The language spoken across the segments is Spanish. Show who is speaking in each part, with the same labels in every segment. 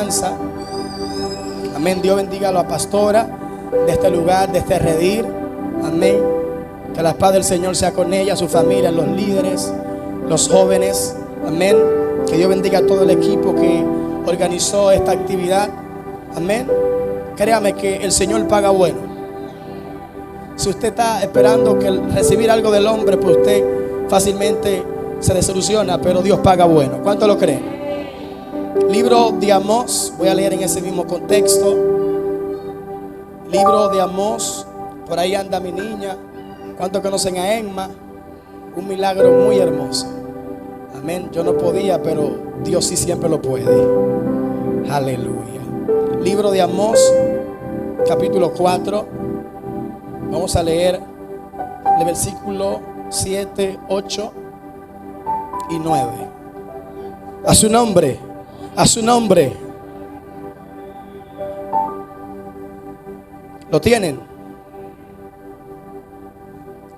Speaker 1: alabanza. Amén. Dios bendiga a la pastora de este lugar, de este redil. Amén. Que la paz del Señor sea con ella, su familia, los líderes, los jóvenes. Amén. Que Dios bendiga a todo el equipo que organizó esta actividad. Amén. Créame que el Señor paga bueno. Si usted está esperando que recibir algo del hombre, pues usted fácilmente se desilusiona, pero Dios paga bueno. ¿Cuánto lo creen? Libro de Amós, voy a leer en ese mismo contexto. Libro de Amós, por ahí anda mi niña. ¿Cuántos conocen a Emma? Un milagro muy hermoso. Amén. Yo no podía, pero Dios sí siempre lo puede. Aleluya. Libro de Amós, capítulo 4. Vamos a leer el versículo 7, 8 y 9. A su nombre. A su nombre. ¿Lo tienen?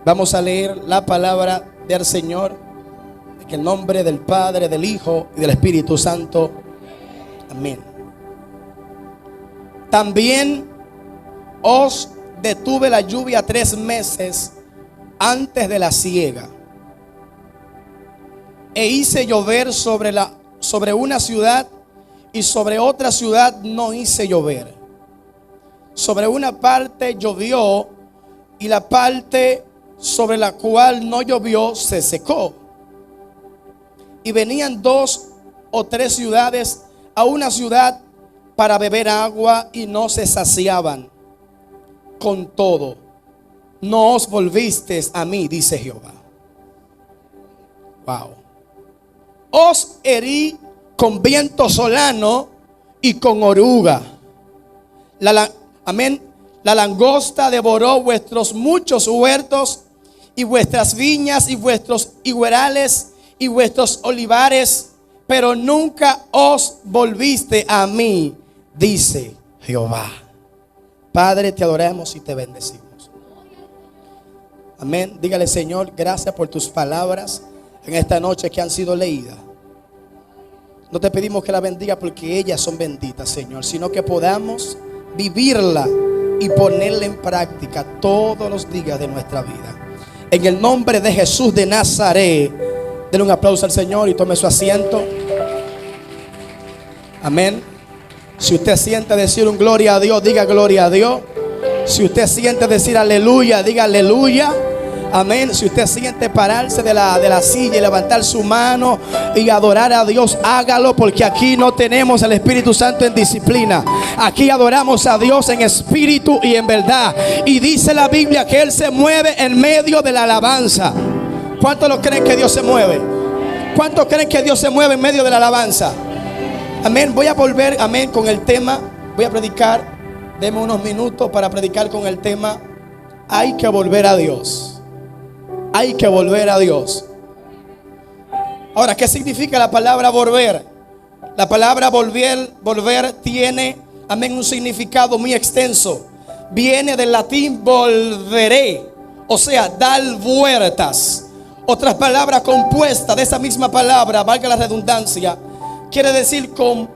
Speaker 1: Vamos a leer la palabra del Señor en el nombre del Padre, del Hijo y del Espíritu Santo. Amén. También os detuve la lluvia 3 meses antes de la siega, e hice llover sobre una ciudad, y sobre otra ciudad no hice llover. Sobre una parte llovió, y la parte sobre la cual no llovió se secó. Y venían 2 o 3 ciudades a una ciudad para beber agua, y no se saciaban. Con todo, no os volvisteis a mí, dice Jehová. Wow. Os herí con viento solano y con oruga. Amén. La langosta devoró vuestros muchos huertos, y vuestras viñas, y vuestros higuerales, y vuestros olivares, pero nunca os volviste a mí, dice Jehová. Padre, te adoramos y te bendecimos. Amén. Dígale: Señor, gracias por tus palabras en esta noche que han sido leídas. No te pedimos que la bendiga porque ellas son benditas, Señor, sino que podamos vivirla y ponerla en práctica todos los días de nuestra vida. En el nombre de Jesús de Nazaret, denle un aplauso al Señor y tome su asiento. Amén. Si usted siente decir un gloria a Dios, diga gloria a Dios. Si usted siente decir aleluya, diga aleluya. Amén. Si usted siente pararse de la silla y levantar su mano y adorar a Dios, hágalo, porque aquí no tenemos el Espíritu Santo en disciplina. Aquí adoramos a Dios en espíritu y en verdad. Y dice la Biblia que Él se mueve en medio de la alabanza. ¿Cuántos lo creen que Dios se mueve? ¿Cuántos creen que Dios se mueve en medio de la alabanza? Amén. Voy a volver, amén, con el tema. Voy a predicar. Deme unos minutos para predicar con el tema: hay que volver a Dios. Hay que volver a Dios. Ahora, ¿qué significa la palabra volver? La palabra volver tiene, amén, un significado muy extenso. Viene del latín volveré, o sea, dar vueltas. Otras palabras compuestas de esa misma palabra, valga la redundancia, quiere decir con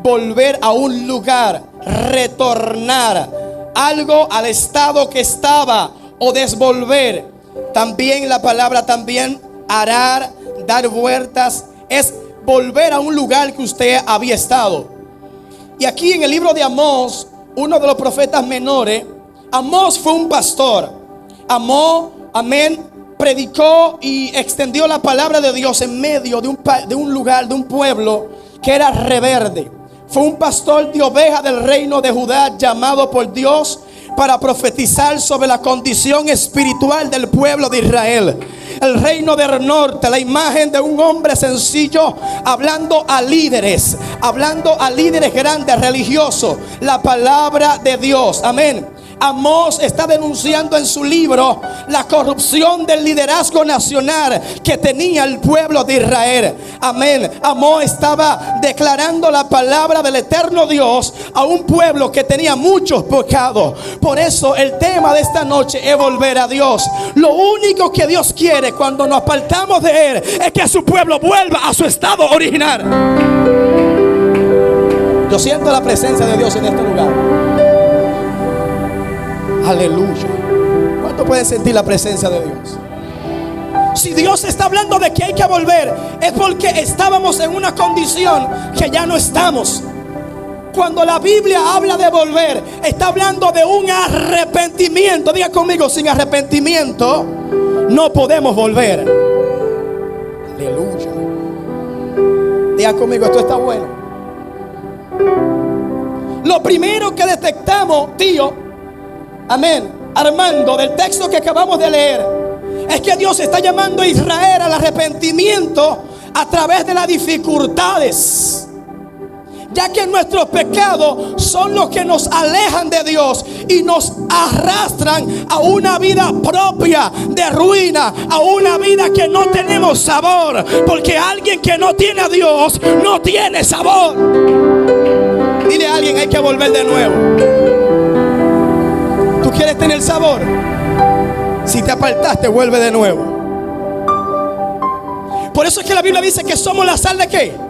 Speaker 1: volver a un lugar, retornar algo al estado que estaba, o desvolver. También la palabra arar, dar vueltas, es volver a un lugar que usted había estado. Y aquí en el libro de Amós, uno de los profetas menores, Amós fue un pastor. Amós, amén, predicó y extendió la palabra de Dios en medio de un lugar, de un pueblo que era rebelde. Fue un pastor de ovejas del reino de Judá, llamado por Dios para profetizar sobre la condición espiritual del pueblo de Israel. El reino del norte, la imagen de un hombre sencillo hablando a líderes grandes, religiosos, la palabra de Dios. Amén. Amós está denunciando en su libro la corrupción del liderazgo nacional que tenía el pueblo de Israel. Amén. Amós estaba declarando la palabra del eterno Dios a un pueblo que tenía muchos pecados. Por eso el tema de esta noche es volver a Dios. Lo único que Dios quiere cuando nos apartamos de Él es que su pueblo vuelva a su estado original. Yo siento la presencia de Dios en este lugar. Aleluya. ¿Cuánto pueden sentir la presencia de Dios? Si Dios está hablando de que hay que volver, es porque estábamos en una condición que ya no estamos. Cuando la Biblia habla de volver, está hablando de un arrepentimiento. Diga conmigo, sin arrepentimiento no podemos volver. Aleluya. Diga conmigo, esto está bueno. Lo primero que detectamos, tío, amén, Armando, del texto que acabamos de leer, es que Dios está llamando a Israel al arrepentimiento a través de las dificultades. Ya que nuestros pecados son los que nos alejan de Dios y nos arrastran a una vida propia de ruina, a una vida que no tenemos sabor. Porque alguien que no tiene a Dios no tiene sabor. Dile a alguien, hay que volver de nuevo. ¿Tú quieres tener sabor? Si te apartaste, vuelve de nuevo. Por eso es que la Biblia dice que somos la sal de ¿qué?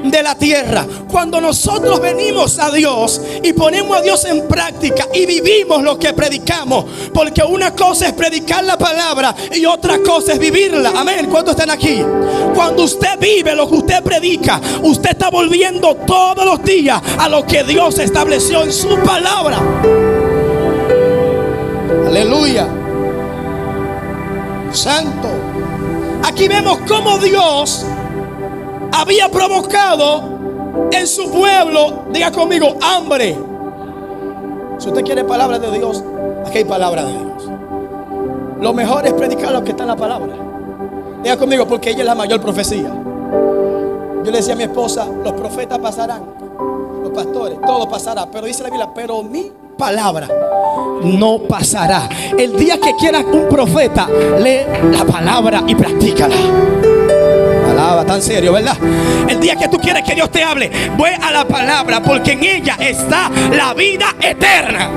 Speaker 1: De la tierra. Cuando nosotros venimos a Dios y ponemos a Dios en práctica y vivimos lo que predicamos, porque una cosa es predicar la palabra y otra cosa es vivirla. Amén. ¿Cuántos están aquí? Cuando usted vive lo que usted predica, usted está volviendo todos los días a lo que Dios estableció en su palabra. Aleluya. Santo. Aquí vemos cómo Dios había provocado en su pueblo, diga conmigo, hambre. Si usted quiere palabra de Dios, aquí hay palabra de Dios. Lo mejor es predicar lo que está en la palabra. Diga conmigo, porque ella es la mayor profecía. Yo le decía a mi esposa, los profetas pasarán, los pastores, todo pasará, pero dice la Biblia, pero mi palabra no pasará. El día que quieras un profeta, lee la palabra y practícala. Palabra tan serio, ¿verdad? El día que tú quieres que Dios te hable, ve a la palabra, porque en ella está la vida eterna.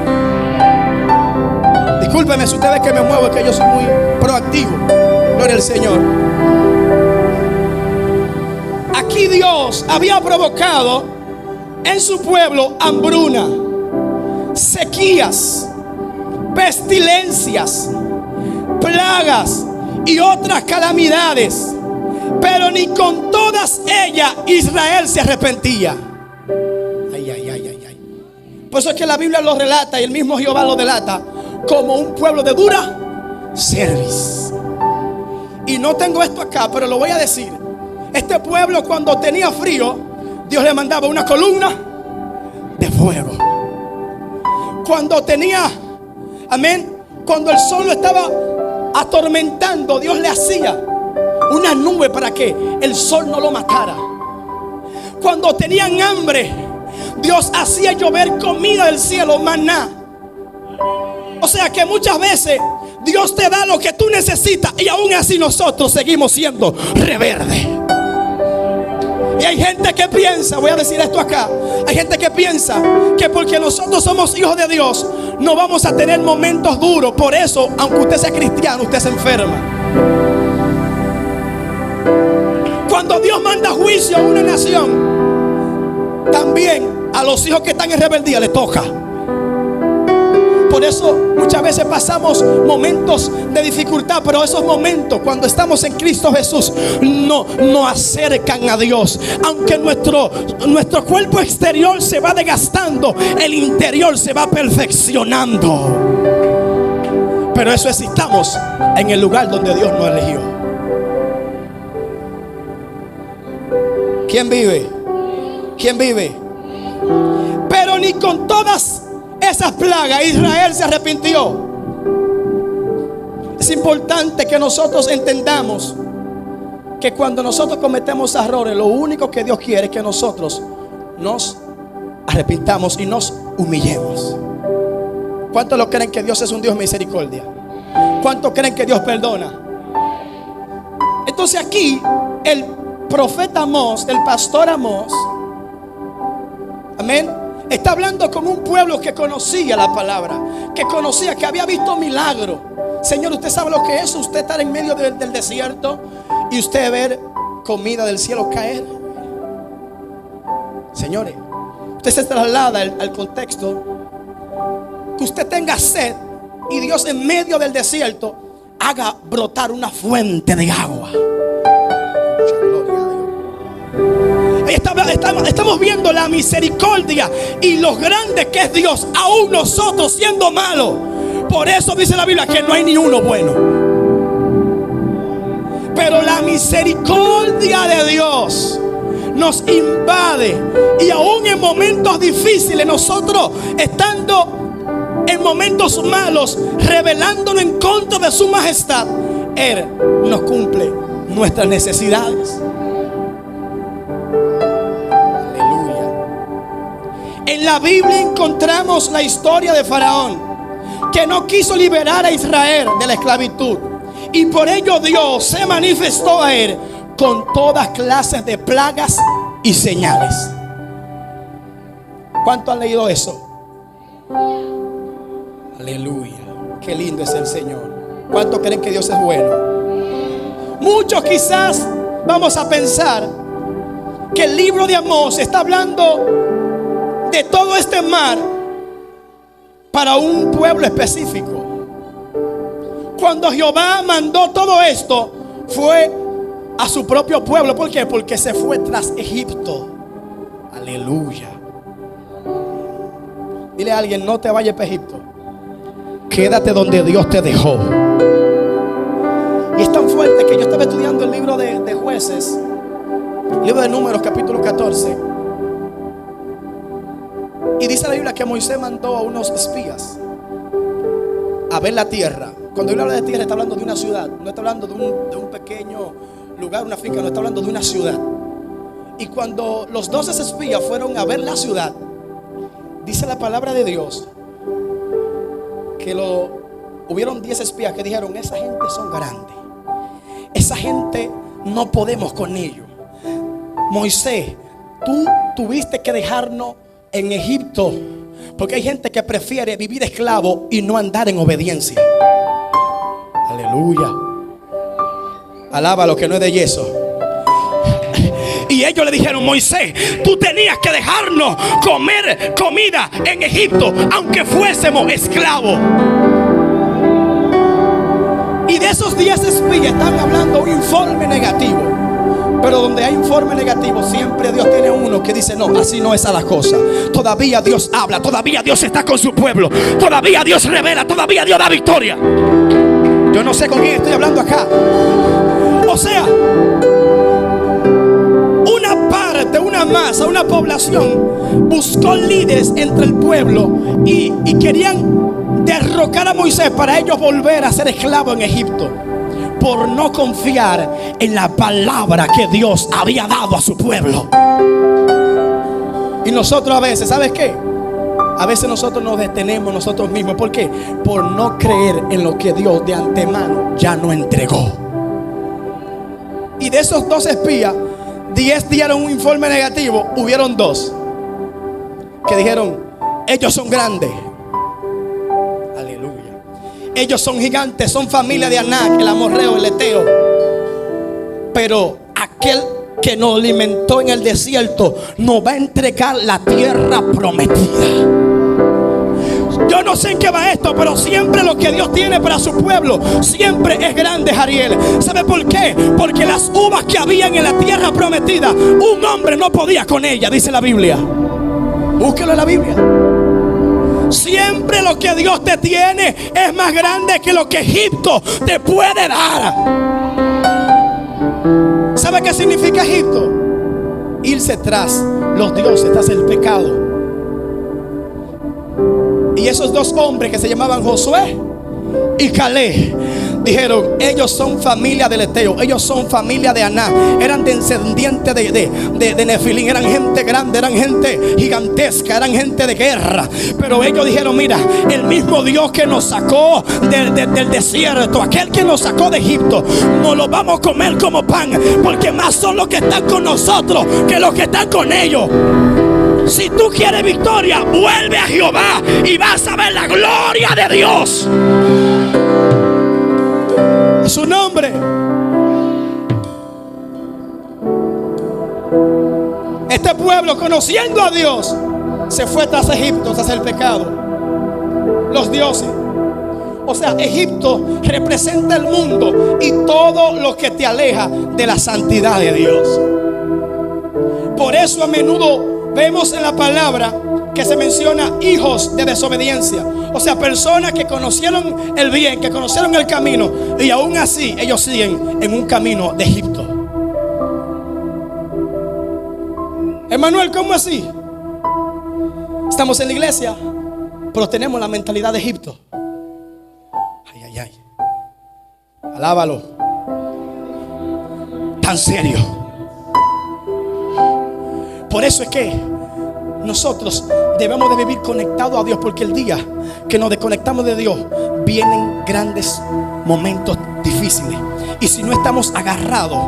Speaker 1: Discúlpeme si usted ve que me muevo, es que yo soy muy proactivo. Gloria al Señor. Aquí Dios había provocado en su pueblo hambruna, sequías, pestilencias, plagas y otras calamidades. Pero ni con todas ellas Israel se arrepentía. Ay, ay, ay, ay, ay. Por eso es que la Biblia lo relata y el mismo Jehová lo delata como un pueblo de dura cerviz. Y no tengo esto acá, pero lo voy a decir. Este pueblo, cuando tenía frío, Dios le mandaba una columna de fuego. Cuando tenía, amén, cuando el sol lo estaba atormentando, Dios le hacía una nube para que el sol no lo matara. Cuando tenían hambre, Dios hacía llover comida del cielo, maná. O sea que muchas veces Dios te da lo que tú necesitas y aún así nosotros seguimos siendo rebeldes. Y hay gente que piensa, voy a decir esto acá, hay gente que piensa que porque nosotros somos hijos de Dios no vamos a tener momentos duros. Por eso, aunque usted sea cristiano, usted se enferma. Cuando Dios manda juicio a una nación, también a los hijos que están en rebeldía les toca. Por eso muchas veces pasamos momentos de dificultad, pero esos momentos, cuando estamos en Cristo Jesús, nos acercan a Dios. Aunque nuestro cuerpo exterior se va desgastando, el interior se va perfeccionando. Pero eso es si estamos en el lugar donde Dios nos eligió. ¿Quién vive? ¿Quién vive? Pero ni con todas esas plagas Israel se arrepintió. Es importante que nosotros entendamos que cuando nosotros cometemos errores, lo único que Dios quiere es que nosotros nos arrepintamos y nos humillemos. ¿Cuántos lo creen que Dios es un Dios de misericordia? ¿Cuántos creen que Dios perdona? Entonces aquí el profeta Amós, el pastor Amós, amén, está hablando con un pueblo que conocía la palabra, que conocía, que había visto milagros. Señor, usted sabe lo que es usted estar en medio del desierto y usted ver comida del cielo caer. Señores, Usted se traslada al contexto. Que usted tenga sed y Dios en medio del desierto haga brotar una fuente de agua. Mucha gloria a Dios. Estamos viendo la misericordia y lo grande que es Dios, aún nosotros siendo malos. Por eso dice la Biblia que no hay ni uno bueno. Pero la misericordia de Dios nos invade, y aún en momentos difíciles, nosotros estando en momentos malos, rebelándonos en contra de su majestad, Él nos cumple nuestras necesidades. Aleluya. En la Biblia encontramos la historia de Faraón, que no quiso liberar a Israel de la esclavitud, y por ello Dios se manifestó a él con todas clases de plagas y señales. ¿Cuánto han leído eso? Aleluya. Qué lindo es el Señor. ¿Cuánto creen que Dios es bueno? Muchos quizás vamos a pensar que el libro de Amós está hablando de todo este mar para un pueblo específico. Cuando Jehová mandó todo esto, fue a su propio pueblo. ¿Por qué? Porque se fue tras Egipto. Aleluya. Dile a alguien: no te vayas para Egipto. Quédate donde Dios te dejó. Y es tan fuerte que yo estaba estudiando el libro de Jueces, el libro de Números, capítulo 14. Y dice la Biblia que Moisés mandó a unos espías a ver la tierra. Cuando yo hablo de tierra, está hablando de una ciudad. No está hablando de un pequeño lugar, una finca. No está hablando de una ciudad. Y cuando los 12 espías fueron a ver la ciudad, dice la palabra de Dios que hubieron 10 espías que dijeron: esa gente son grandes, esa gente no podemos con ellos. Moisés, tú tuviste que dejarnos en Egipto, porque hay gente que prefiere vivir esclavo y no andar en obediencia. Aleluya. Alaba lo que no es de yeso. Y ellos le dijeron: Moisés, tú tenías que dejarnos comer comida en Egipto, aunque fuésemos esclavos. Y de esos 10 espías están hablando un informe negativo. Pero donde hay informe negativo, siempre Dios tiene uno que dice: no, así no es a la cosa. Todavía Dios habla, todavía Dios está con su pueblo, todavía Dios revela, todavía Dios da victoria. Yo no sé con quién estoy hablando acá. O sea, una masa, una población buscó líderes entre el pueblo y querían derrocar a Moisés para ellos volver a ser esclavos en Egipto, por no confiar en la palabra que Dios había dado a su pueblo. Y nosotros a veces, ¿sabes qué? A veces nosotros nos detenemos nosotros mismos. ¿Por qué? Por no creer en lo que Dios de antemano ya nos entregó. Y de esos 2 espías, 10 dieron un informe negativo. Hubieron 2 que dijeron: ellos son grandes. Aleluya. Ellos son gigantes, son familia de Anac, el amorreo, el eteo. Pero aquel que nos alimentó en el desierto nos va a entregar la tierra prometida. Yo no sé en qué va esto, pero siempre lo que Dios tiene para su pueblo siempre es grande, Ariel. ¿Sabe por qué? Porque las uvas que habían en la tierra prometida, un hombre no podía con ella, dice la Biblia. Búsquelo en la Biblia. Siempre lo que Dios te tiene es más grande que lo que Egipto te puede dar. ¿Sabe qué significa Egipto? Irse tras los dioses, tras el pecado. Y esos 2 hombres que se llamaban Josué y Caleb dijeron: ellos son familia del eteo, ellos son familia de Aná. Eran descendientes de Nefilín, eran gente grande, eran gente gigantesca, eran gente de guerra. Pero ellos dijeron: mira, el mismo Dios que nos sacó del desierto, aquel que nos sacó de Egipto, nos lo vamos a comer como pan, porque más son los que están con nosotros que los que están con ellos. Si tú quieres victoria, vuelve a Jehová y vas a ver la gloria de Dios. Su nombre. Este pueblo, conociendo a Dios, se fue tras Egipto, tras el pecado, los dioses. O sea, Egipto representa el mundo y todo lo que te aleja de la santidad de Dios. Por eso a menudo vemos en la palabra que se menciona hijos de desobediencia. O sea, personas que conocieron el bien, que conocieron el camino, y aún así ellos siguen en un camino de Egipto. Emanuel, ¿cómo así? Estamos en la iglesia, pero tenemos la mentalidad de Egipto. Ay, ay, ay. Alábalo. Tan serio. Por eso es que nosotros debemos de vivir conectados a Dios, porque el día que nos desconectamos de Dios vienen grandes momentos difíciles. Y si no estamos agarrados,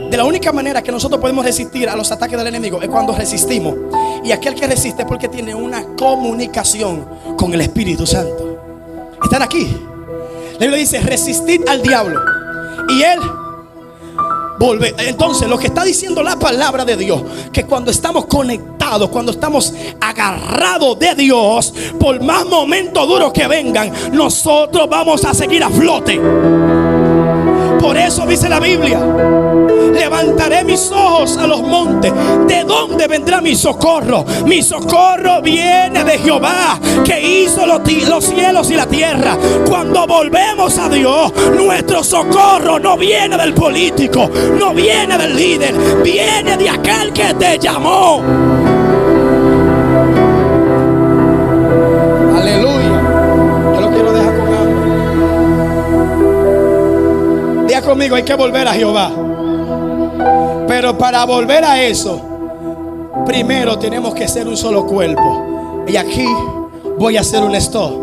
Speaker 1: de la única manera que nosotros podemos resistir a los ataques del enemigo es cuando resistimos. Y aquel que resiste es porque tiene una comunicación con el Espíritu Santo. ¿Están aquí? La Biblia dice: resistid al diablo y él volver. Entonces lo que está diciendo la palabra de Dios, que cuando estamos conectados, cuando estamos agarrados de Dios, por más momentos duros que vengan, nosotros vamos a seguir a flote. Por eso dice la Biblia: levantaré mis ojos a los montes. ¿De dónde vendrá mi socorro? Mi socorro viene de Jehová, que hizo los cielos y la tierra. Cuando volvemos a Dios, nuestro socorro no viene del político, no viene del líder, viene de aquel que te llamó. Aleluya. Yo lo quiero dejar con hambre. Diga conmigo: hay que volver a Jehová. Pero para volver a eso, primero tenemos que ser un solo cuerpo. Y aquí voy a hacer un stop,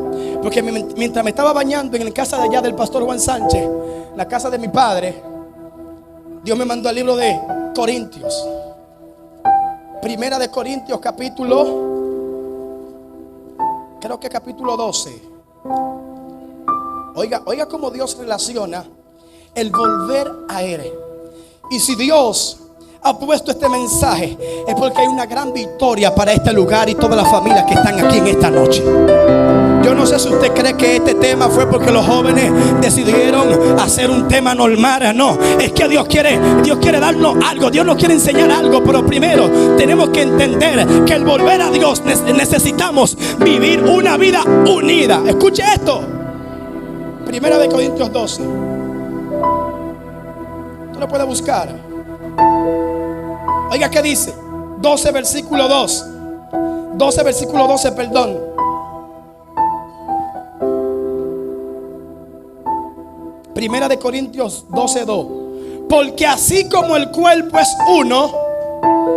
Speaker 1: porque mientras me estaba bañando en la casa de allá del pastor Juan Sánchez, la casa de mi padre, Dios me mandó el libro de Corintios. Primera de Corintios, capítulo, creo que capítulo 12. Oiga cómo Dios relaciona el volver a Él. Y si Dios ha puesto este mensaje, es porque hay una gran victoria para este lugar y todas las familias que están aquí en esta noche. Yo no sé si usted cree que este tema fue porque los jóvenes decidieron hacer un tema normal. No, es que Dios quiere darnos algo. Dios nos quiere enseñar algo. Pero primero tenemos que entender que el volver a Dios necesitamos vivir una vida unida. Escuche esto. Primera de Corintios 12. Tú lo puedes buscar. Oiga qué dice. 12 versículo 2. 12 versículo 12, perdón. Primera de Corintios 12:2. Porque así como el cuerpo es uno,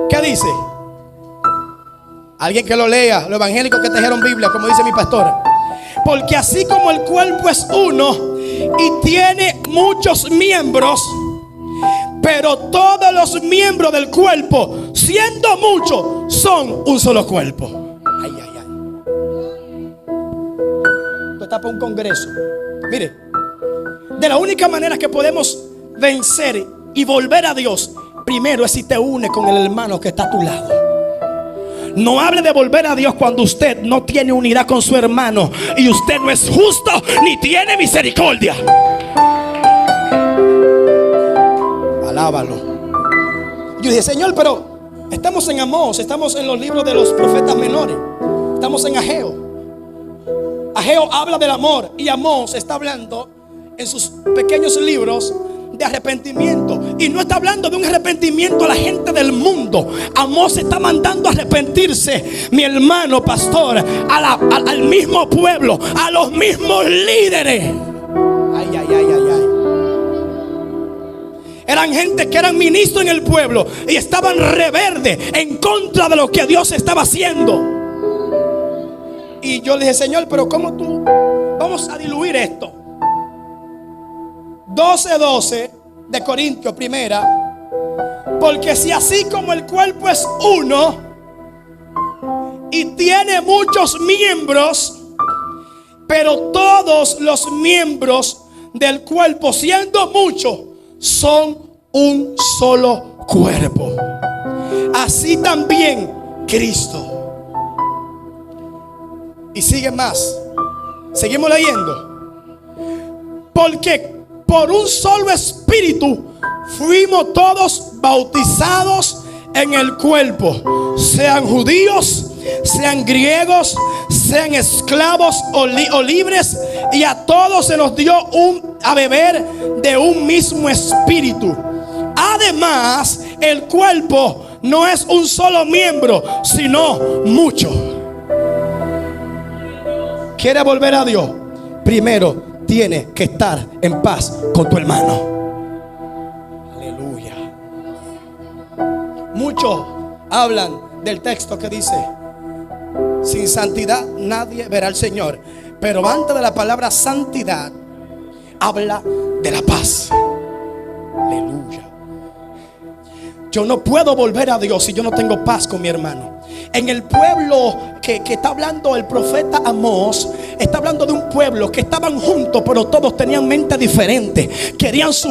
Speaker 1: ¿qué dice? Alguien que lo lea, los evangélicos que trajeron Biblia, como dice mi pastora. Porque así como el cuerpo es uno y tiene muchos miembros, pero todos los miembros del cuerpo, siendo muchos, son un solo cuerpo. Ay, ay, ay. Esto está para un congreso. Mire, de la única manera que podemos vencer y volver a Dios, primero es si te une con el hermano que está a tu lado. No hable de volver a Dios cuando usted no tiene unidad con su hermano y usted no es justo ni tiene misericordia. Alábalo. Yo dije: Señor, pero estamos en Amós, estamos en los libros de los profetas menores, estamos en Ageo. Ageo habla del amor y Amós está hablando en sus pequeños libros de arrepentimiento. Y no está hablando de un arrepentimiento a la gente del mundo. Amós está mandando a arrepentirse, mi hermano pastor, al mismo pueblo, a los mismos líderes. Ay, ay, ay, ay, ay. Eran gente que eran ministros en el pueblo y estaban rebeldes en contra de lo que Dios estaba haciendo. Y yo le dije: Señor, pero ¿cómo tú vamos a diluir esto? 12:12 de Corintios, primera. Porque si así como el cuerpo es uno y tiene muchos miembros, pero todos los miembros del cuerpo, siendo muchos, son un solo cuerpo, así también Cristo. Y sigue más. Seguimos leyendo. Porque por un solo espíritu fuimos todos bautizados en el cuerpo, sean judíos, sean griegos, sean esclavos o libres, y a todos se nos dio a beber de un mismo espíritu. Además, el cuerpo no es un solo miembro, sino muchos. ¿Quiere volver a Dios? Primero tiene que estar en paz con tu hermano. Aleluya. Muchos hablan del texto que dice: sin santidad nadie verá al Señor. Pero antes de la palabra santidad habla de la paz. Aleluya. Yo no puedo volver a Dios si yo no tengo paz con mi hermano. En el pueblo que está hablando el profeta Amós, está hablando de un pueblo que estaban juntos, pero todos tenían mente diferente. Querían su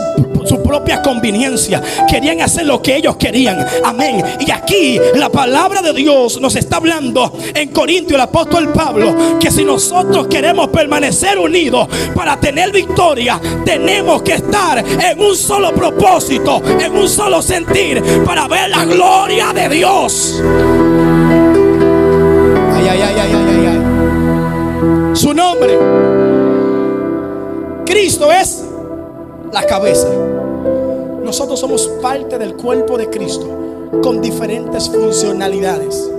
Speaker 1: propia conveniencia, querían hacer lo que ellos querían. Amén. Y aquí la palabra de Dios nos está hablando en Corintios, el apóstol Pablo, que si nosotros queremos permanecer unidos para tener victoria, tenemos que estar en un solo propósito, en un solo sentir, para ver la gloria de Dios. Ay, ay, ay, ay, ay, ay. Su nombre, Cristo, es la cabeza. Nosotros somos parte del cuerpo de Cristo con diferentes funcionalidades.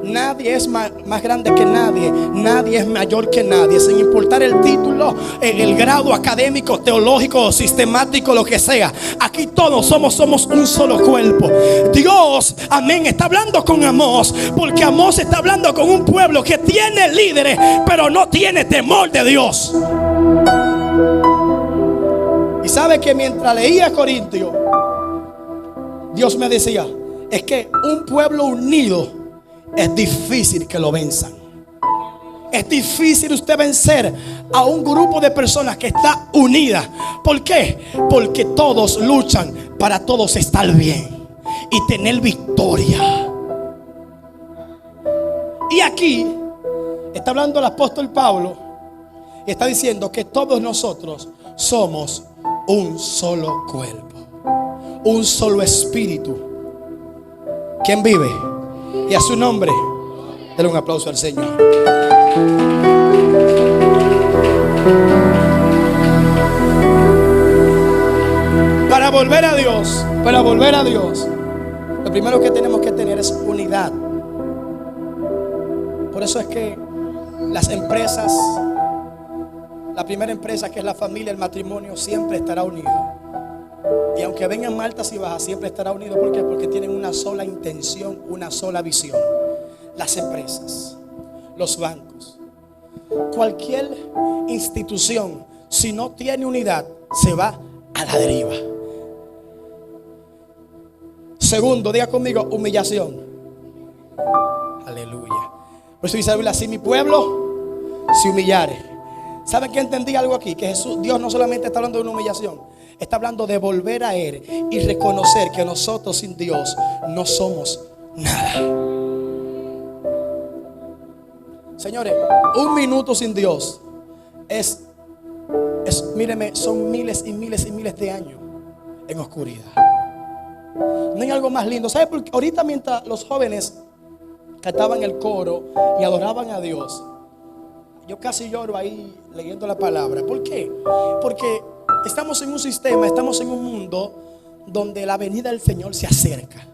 Speaker 1: Nadie es más grande que nadie. Nadie es mayor que nadie, sin importar el título, el grado académico, teológico, sistemático, lo que sea. Aquí todos somos un solo cuerpo. Dios, amén, está hablando con Amós, porque Amós está hablando con un pueblo que tiene líderes, pero no tiene temor de Dios. Y sabe que mientras leía Corintios, Dios me decía: es que un pueblo unido es difícil que lo venzan. Es difícil usted vencer a un grupo de personas que está unida. ¿Por qué? Porque todos luchan para todos estar bien y tener victoria. Y aquí está hablando el apóstol Pablo y está diciendo que todos nosotros somos un solo cuerpo, un solo espíritu. ¿Quién vive? Y a su nombre, denle un aplauso al Señor. Para volver a Dios, lo primero que tenemos que tener es unidad. Por eso es que las empresas, la primera empresa, que es la familia, el matrimonio, siempre estará unido. Y aunque vengan altas y bajas, siempre estará unido. ¿Por qué? Porque tienen una sola intención, una sola visión. Las empresas, los bancos, cualquier institución, si no tiene unidad, se va a la deriva. Segundo, diga conmigo: humillación. Aleluya. Por eso dice la Biblia: si mi pueblo se humillare. ¿Saben que entendí algo aquí? Que Dios no solamente está hablando de una humillación, está hablando de volver a Él y reconocer que nosotros sin Dios no somos nada. Señores, un minuto sin Dios míreme, son miles y miles y miles de años en oscuridad. No hay algo más lindo. ¿Sabe por qué? Ahorita mientras los jóvenes cantaban el coro y adoraban a Dios, yo casi lloro ahí leyendo la palabra. ¿Por qué? Porque estamos en un sistema, estamos en un mundo donde la venida del Señor se acerca.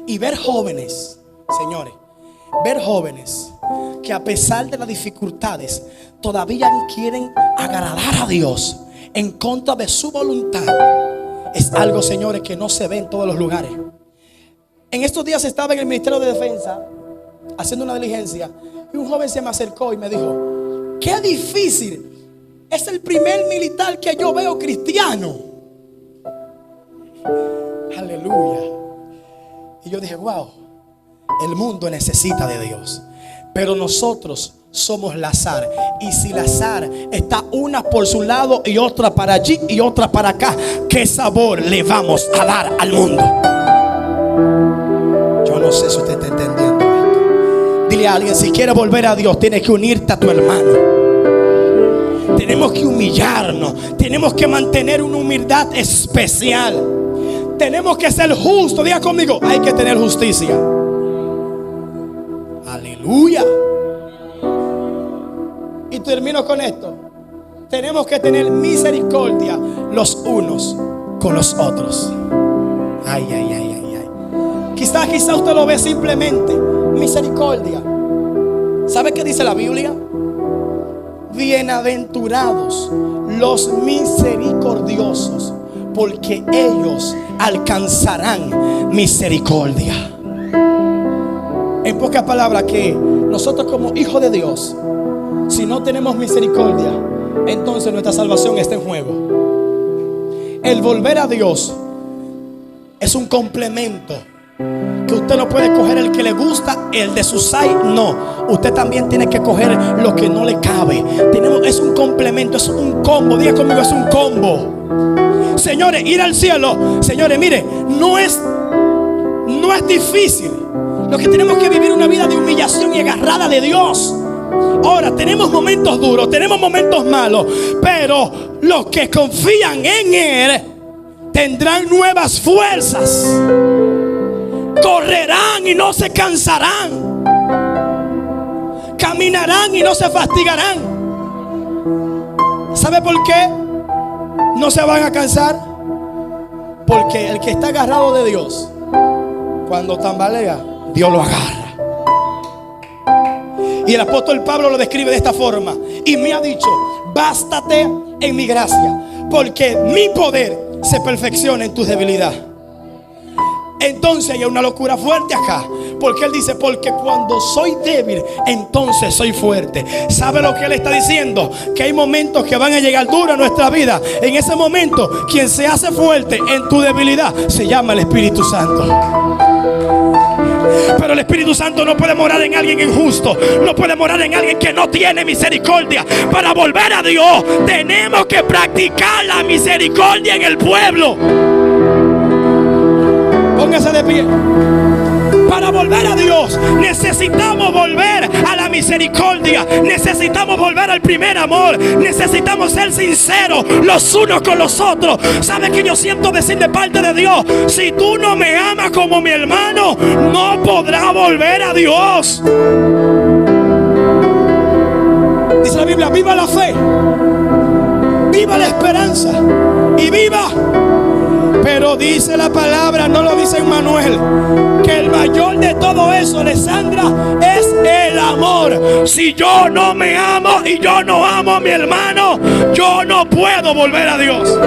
Speaker 1: Y ver jóvenes, señores, ver jóvenes que a pesar de las dificultades todavía quieren agradar a Dios en contra de su voluntad, es algo, señores, que no se ve en todos los lugares. En estos días estaba en el Ministerio de Defensa haciendo una diligencia y un joven se me acercó y me dijo: qué difícil, es el primer militar que yo veo cristiano. Aleluya. Y yo dije: wow, el mundo necesita de Dios, pero nosotros somos la sal. Y si la sal está una por su lado y otra para allí y otra para acá, ¿qué sabor le vamos a dar al mundo? Yo no sé si usted está entendiendo esto. Dile a alguien, si quieres volver a Dios, tienes que unirte a tu hermano. Tenemos que humillarnos. Tenemos que mantener una humildad especial. Tenemos que ser justos. Diga conmigo, hay que tener justicia. Aleluya. Y termino con esto. Tenemos que tener misericordia los unos con los otros. Ay, ay, ay, ay, ay. Quizá usted lo ve simplemente misericordia. ¿Sabe qué dice la Biblia? Bienaventurados los misericordiosos, porque ellos alcanzarán misericordia. En pocas palabras, que nosotros como hijos de Dios, si no tenemos misericordia, entonces nuestra salvación está en juego. El volver a Dios es un complemento, que usted no puede coger el que le gusta, el de su size, no. Usted también tiene que coger lo que no le cabe. Es un complemento, es un combo. Diga conmigo, es un combo. Señores, ir al cielo, señores, mire, no es difícil. Lo que tenemos que vivir una vida de humillación y agarrada de Dios. Ahora, tenemos momentos duros, tenemos momentos malos, pero los que confían en Él tendrán nuevas fuerzas. Correrán y no se cansarán. Caminarán y no se fatigarán. ¿Sabe por qué no se van a cansar? Porque el que está agarrado de Dios, cuando tambalea, Dios lo agarra. Y el apóstol Pablo lo describe de esta forma: y me ha dicho, bástate en mi gracia, porque mi poder se perfecciona en tu debilidad. Entonces hay una locura fuerte acá, porque él dice, porque cuando soy débil, entonces soy fuerte. ¿Sabe lo que él está diciendo? Que hay momentos que van a llegar duros a nuestra vida. En ese momento, quien se hace fuerte en tu debilidad se llama el Espíritu Santo. Pero el Espíritu Santo no puede morar en alguien injusto, no puede morar en alguien que no tiene misericordia. Para volver a Dios tenemos que practicar la misericordia en el pueblo. Póngase de pie. Para volver a Dios necesitamos volver a la misericordia. Necesitamos volver al primer amor. Necesitamos ser sinceros los unos con los otros. ¿Sabe qué yo siento decir de parte de Dios? Si tú no me amas como mi hermano, no podrás volver a Dios. Dice la Biblia, viva la fe, viva la esperanza y viva. Pero dice la palabra, no lo dice Manuel, que el mayor de todo eso, Alessandra, es el amor. Si yo no me amo y yo no amo a mi hermano, yo no puedo volver a Dios.